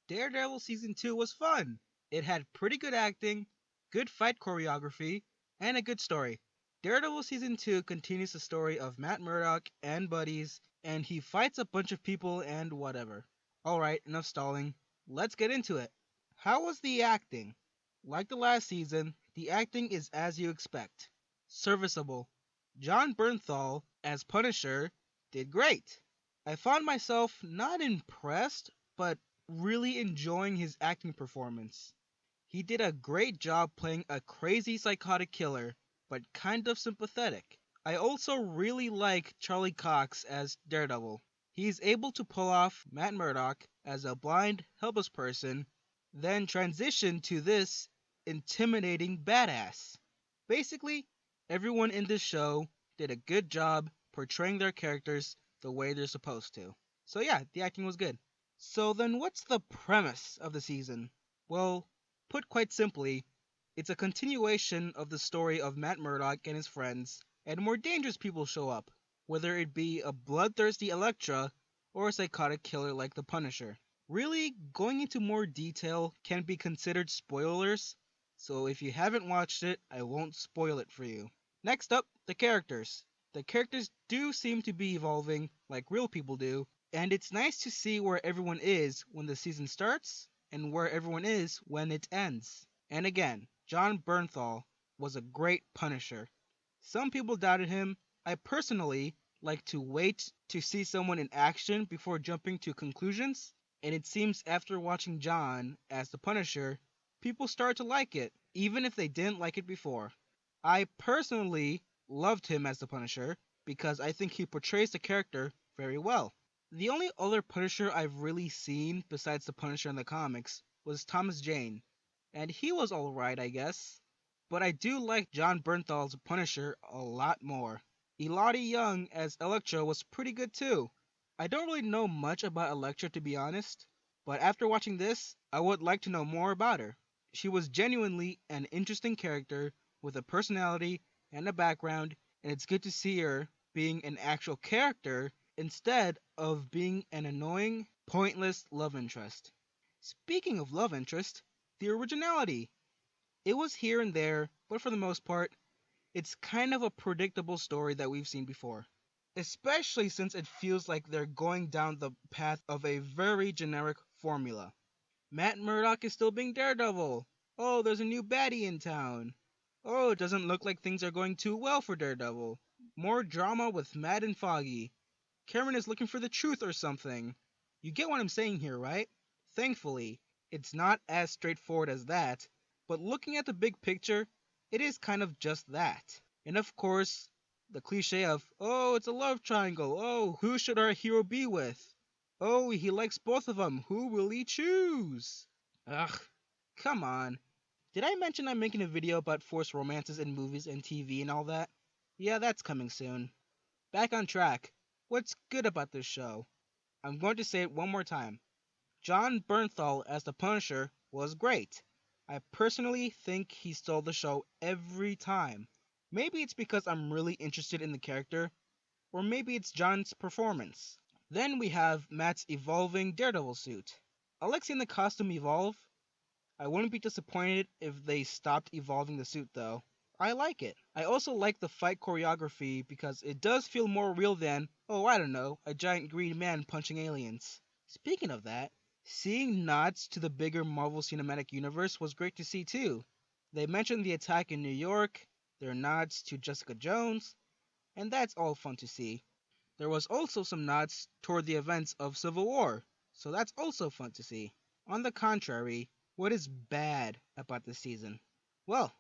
Daredevil Season 2 was fun. It had pretty good acting, good fight choreography, and a good story. Daredevil Season 2 continues the story of Matt Murdock and buddies, and he fights a bunch of people and whatever. Alright, enough stalling. Let's get into it. How was the acting? Like the last season, the acting is as you expect. Serviceable. John Bernthal, as Punisher, did great. I found myself not impressed, but really enjoying his acting performance. He did a great job playing a crazy psychotic killer, but kind of sympathetic. I also really like Charlie Cox as Daredevil. He's able to pull off Matt Murdock as a blind, helpless person, then transition to this intimidating badass. Basically, everyone in this show did a good job portraying their characters the way they're supposed to. So yeah, the acting was good. So then what's the premise of the season? Well, put quite simply, it's a continuation of the story of Matt Murdock and his friends, and more dangerous people show up, whether it be a bloodthirsty Elektra or a psychotic killer like the Punisher. Really, going into more detail can be considered spoilers, so if you haven't watched it, I won't spoil it for you. Next up, the characters. The characters do seem to be evolving like real people do, and it's nice to see where everyone is when the season starts and where everyone is when it ends. And again, John Bernthal was a great Punisher. Some people doubted him. I personally like to wait to see someone in action before jumping to conclusions, and it seems after watching John as the Punisher, people start to like it, even if they didn't like it before. I personally loved him as the Punisher because I think he portrays the character very well. The only other Punisher I've really seen besides the Punisher in the comics was Thomas Jane, and he was alright, I guess. But I do like John Bernthal's Punisher a lot more. Elodie Young as Elektra was pretty good too. I don't really know much about Elektra to be honest, but after watching this, I would like to know more about her. She was genuinely an interesting character with a personality and a background, and it's good to see her being an actual character instead of being an annoying, pointless love interest. Speaking of love interest, the originality. It was here and there, but for the most part, it's kind of a predictable story that we've seen before. Especially since it feels like they're going down the path of a very generic formula. Matt Murdock is still being Daredevil. Oh, there's a new baddie in town. Oh, it doesn't look like things are going too well for Daredevil. More drama with Matt and Foggy. Cameron is looking for the truth or something. You get what I'm saying here, right? Thankfully, it's not as straightforward as that, but looking at the big picture, it is kind of just that. And of course, the cliche of, oh, it's a love triangle, oh, who should our hero be with? Oh, he likes both of them, who will he choose? Ugh, come on. Did I mention I'm making a video about forced romances in movies and TV and all that? Yeah, that's coming soon. Back on track. What's good about this show? I'm going to say it one more time. John Bernthal as the Punisher was great. I personally think he stole the show every time. Maybe it's because I'm really interested in the character, or maybe it's John's performance. Then we have Matt's evolving Daredevil suit. I like seeing the costume evolve. I wouldn't be disappointed if they stopped evolving the suit though. I like it. I also like the fight choreography because it does feel more real than, oh, I don't know, a giant green man punching aliens. Speaking of that, seeing nods to the bigger Marvel Cinematic Universe was great to see too. They mentioned the attack in New York, their nods to Jessica Jones, and that's all fun to see. There was also some nods toward the events of Civil War, so that's also fun to see. On the contrary, what is bad about this season? Well,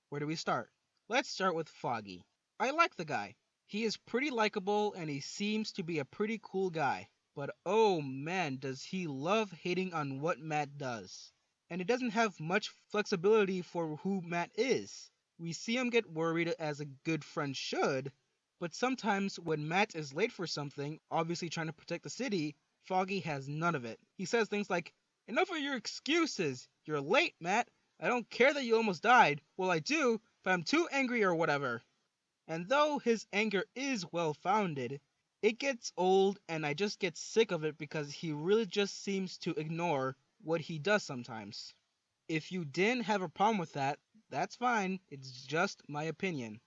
where do we start? Let's start with Foggy. I like the guy. He is pretty likable and he seems to be a pretty cool guy. But oh man, does he love hating on what Matt does. And he doesn't have much flexibility for who Matt is. We see him get worried as a good friend should, but sometimes when Matt is late for something, obviously trying to protect the city, Foggy has none of it. He says things like, enough of your excuses! You're late, Matt! I don't care that you almost died. Well, I do, but I'm too angry or whatever. And though his anger is well founded, it gets old and I just get sick of it because he really just seems to ignore what he does sometimes. If you didn't have a problem with that, that's fine. It's just my opinion.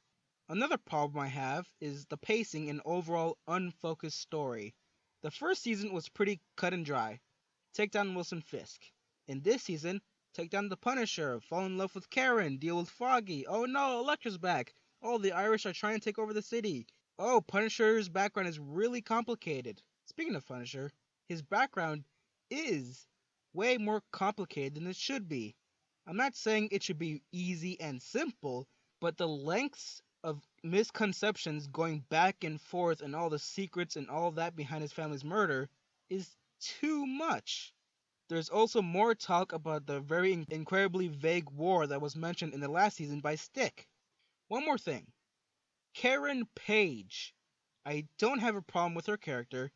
Another problem I have is the pacing and overall unfocused story. The first season was pretty cut and dry. Take down Wilson Fisk. In this season, take down the Punisher, fall in love with Karen, deal with Foggy. Oh no, Elektra's back. Oh, the Irish are trying to take over the city. Oh, Punisher's background is really complicated. Speaking of Punisher, his background is way more complicated than it should be. I'm not saying it should be easy and simple, but the lengths of misconceptions going back and forth and all the secrets and all that behind his family's murder is too much. There's also more talk about the very incredibly vague war that was mentioned in the last season by Stick. One more thing. Karen Page. I don't have a problem with her character,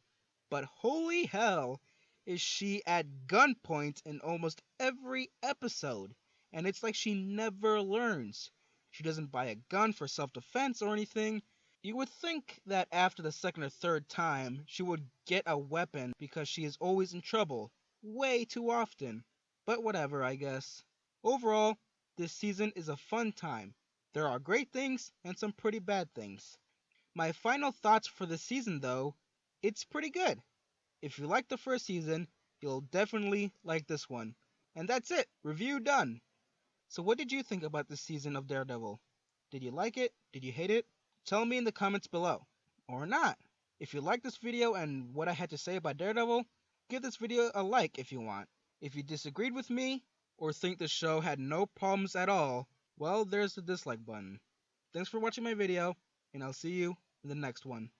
but holy hell is she at gunpoint in almost every episode. And it's like she never learns. She doesn't buy a gun for self-defense or anything. You would think that after the second or third time, she would get a weapon because she is always in trouble. Way too often. But whatever, I guess. Overall, this season is a fun time. There are great things and some pretty bad things. My final thoughts for the season, though, it's pretty good. If you liked the first season, you'll definitely like this one. And that's it, review done. So what did you think about this season of Daredevil? Did you like it? Did you hate it? Tell me in the comments below. Or not. If you like this video and what I had to say about Daredevil, give this video a like if you want. If you disagreed with me, or think the show had no problems at all, well, there's the dislike button. Thanks for watching my video, and I'll see you in the next one.